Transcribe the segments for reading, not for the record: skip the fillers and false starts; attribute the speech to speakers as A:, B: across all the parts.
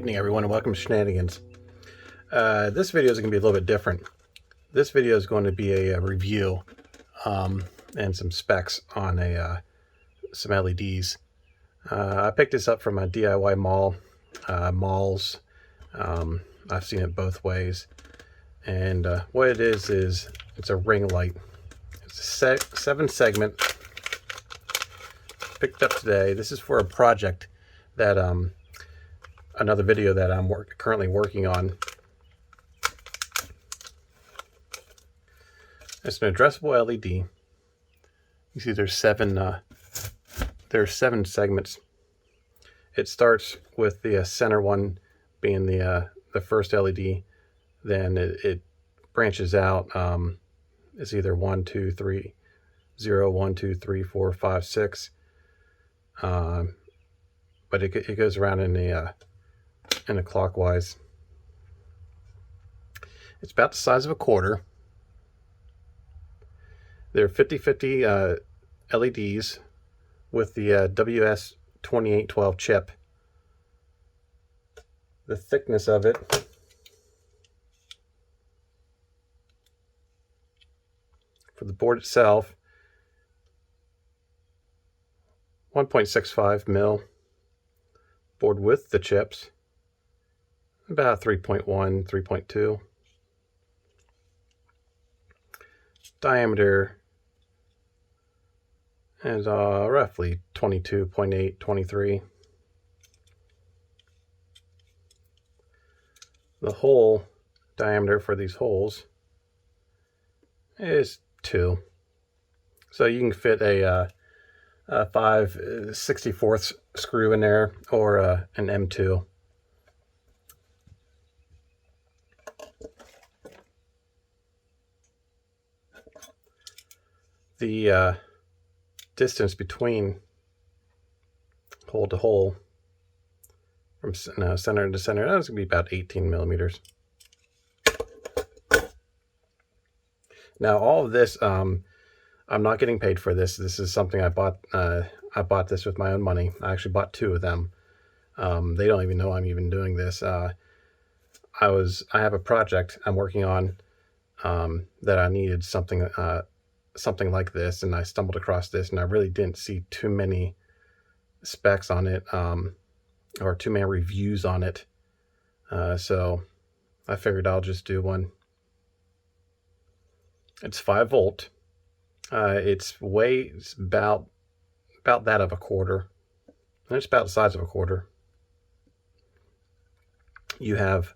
A: Good evening, everyone, and welcome to Shenanigans. This video is going to be a little bit different. This video is going to be a review and some specs on some LEDs. I picked this up from a DIY malls. I've seen it both ways. And what it is it's a ring light. It's a 7-segment. Picked up today. This is for a project that another video that I'm currently working on. It's an addressable LED. You see there's seven segments. It starts with the center one being the first LED. Then it branches out. It's either 1, 2, 3, 0, 1, 2, 3, 4, 5, 6. But it goes around in a clockwise. It's about the size of a quarter. They're 50/50 LEDs with the WS2812 chip. The thickness of it for the board itself, 1.65 mil. Board with the chips, about 3.1, 3.2. Diameter is roughly 22.8, 23. The hole diameter for these holes is 2. So you can fit a 5/64 screw in there, or an M2. The distance between hole to hole from center to center, that's going to be about 18 millimeters. Now all of this, I'm not getting paid for this. This is something I bought. I bought this with my own money. I actually bought 2 of them. They don't even know I'm even doing this. I have a project I'm working on that I needed something like this, and I stumbled across this, and I really didn't see too many specs on it, or too many reviews on it. So I figured I'll just do one. It's 5 volt. It's about that of a quarter. And it's about the size of a quarter. You have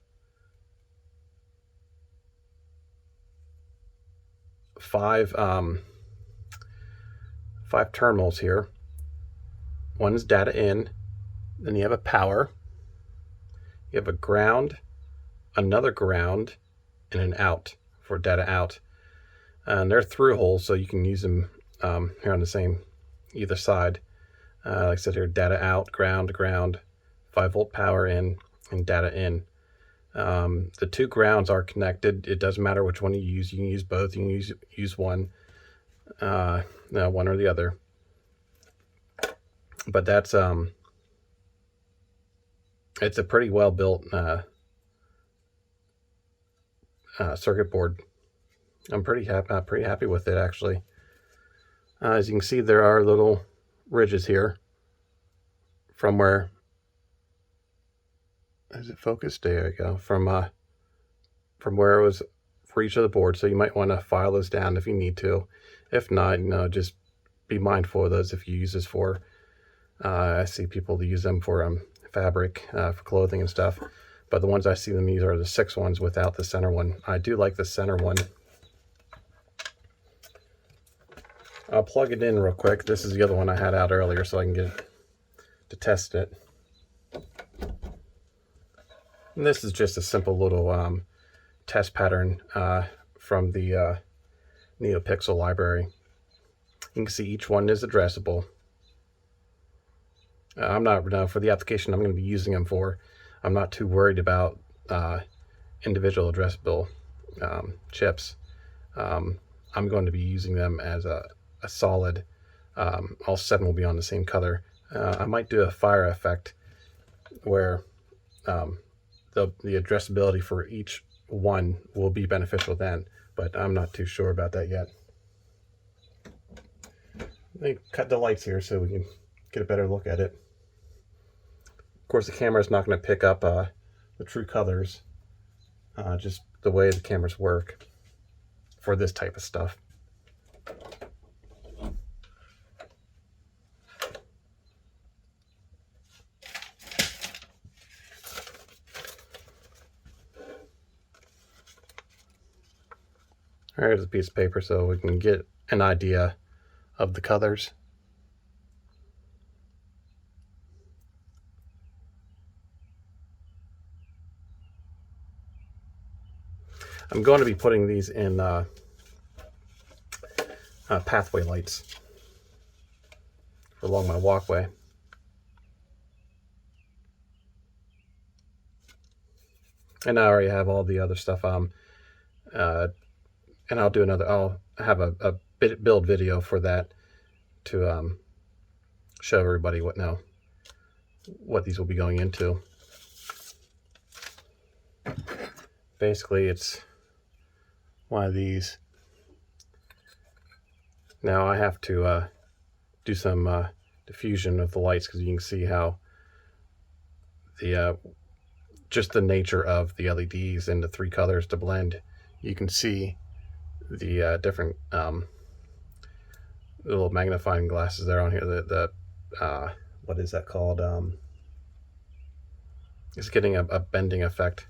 A: 5 terminals here. One is data in, then you have a power, you have a ground, another ground, and an out for data out. And they're through holes, so you can use them here on the same either side. Like I said here, data out, ground, 5 volt power in, and data in. The 2 grounds are connected. It doesn't matter which one you use. You can use both. You can use one, one or the other. But that's it's a pretty well built circuit board. I'm pretty happy with it, actually. As you can see, there are little ridges here from where, is it focused? There you go. From where it was for each of the boards. So you might want to file those down if you need to. If not, just be mindful of those if you use this for. I see people use them for fabric, for clothing and stuff. But the ones I see them use are the 6 ones without the center one. I do like the center one. I'll plug it in real quick. This is the other one I had out earlier, so I can get it to test it. And this is just a simple little test pattern from the NeoPixel library. You can see each one is addressable. I'm not, for the application I'm going to be using them for, I'm not too worried about individual addressable chips. I'm going to be using them as a solid. All 7 will be on the same color. I might do a fire effect where the addressability for each one will be beneficial then, but I'm not too sure about that yet. Let me cut the lights here so we can get a better look at it. Of course, the camera is not going to pick up the true colors, just the way the cameras work for this type of stuff. Here's a piece of paper so we can get an idea of the colors. I'm going to be putting these in pathway lights along my walkway. And I already have all the other stuff. And I'll do another. I'll have a build video for that to show everybody what these will be going into. Basically, it's one of these. Now I have to do some diffusion of the lights because you can see how the just the nature of the LEDs and the three colors to blend. You can see the different little magnifying glasses there on here. The what is that called? It's getting a bending effect.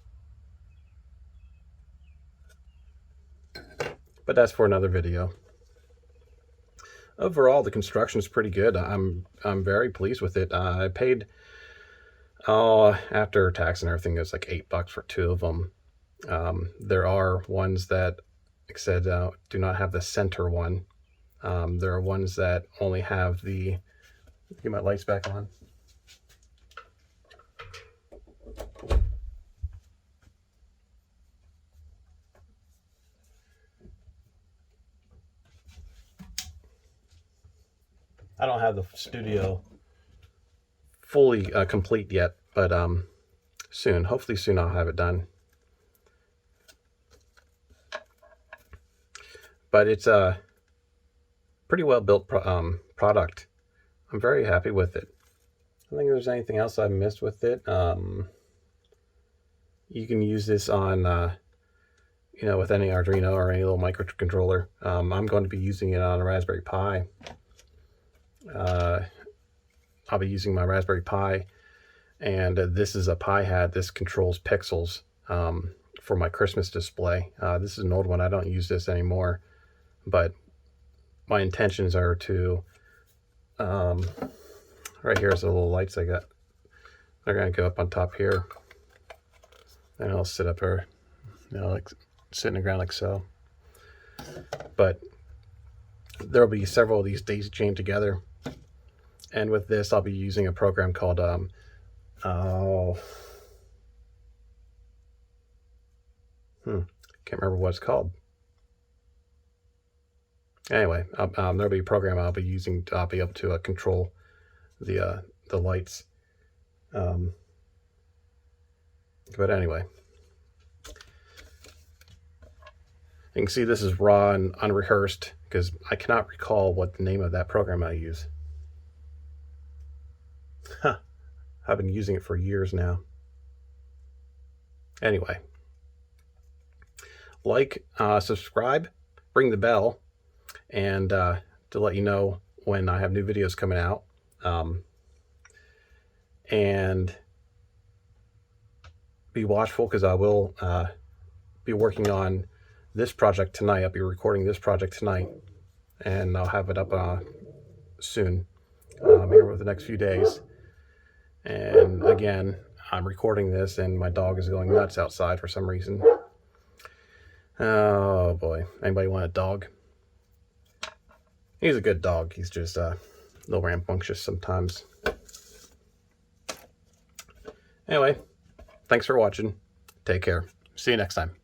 A: But that's for another video. Overall, the construction is pretty good. I'm very pleased with it. I paid, after tax and everything, it was like $8 for two of them. There are ones that, like I said, do not have the center one. There are ones that only have the, get my lights back on. I don't have the studio fully complete yet, but soon, hopefully soon I'll have it done. But it's a pretty well built product. I'm very happy with it. I don't think there's anything else I've missed with it. You can use this on, with any Arduino or any little microcontroller. I'm going to be using it on a Raspberry Pi. I'll be using my Raspberry Pi, and this is a Pi hat. This controls pixels for my Christmas display. This is an old one. I don't use this anymore, but my intentions are to, right here's the little lights I got. They're going to go up on top here, and I'll sit up here, like sit in the ground like so. But there'll be several of these daisy chained together. And with this, I'll be using a program called, can't remember what it's called. Anyway, there'll be a program I'll be using. I'll be able to control the lights. But anyway, you can see this is raw and unrehearsed because I cannot recall what the name of that program I use. I've been using it for years now. Anyway, subscribe, ring the bell, and to let you know when I have new videos coming out. And be watchful because I will be working on this project tonight. I'll be recording this project tonight, and I'll have it up soon, here over the next few days. And again, I'm recording this and my dog is going nuts outside for some reason. Oh boy, anybody want a dog? He's a good dog. He's just a little rambunctious sometimes. Anyway, thanks for watching. Take care. See you next time.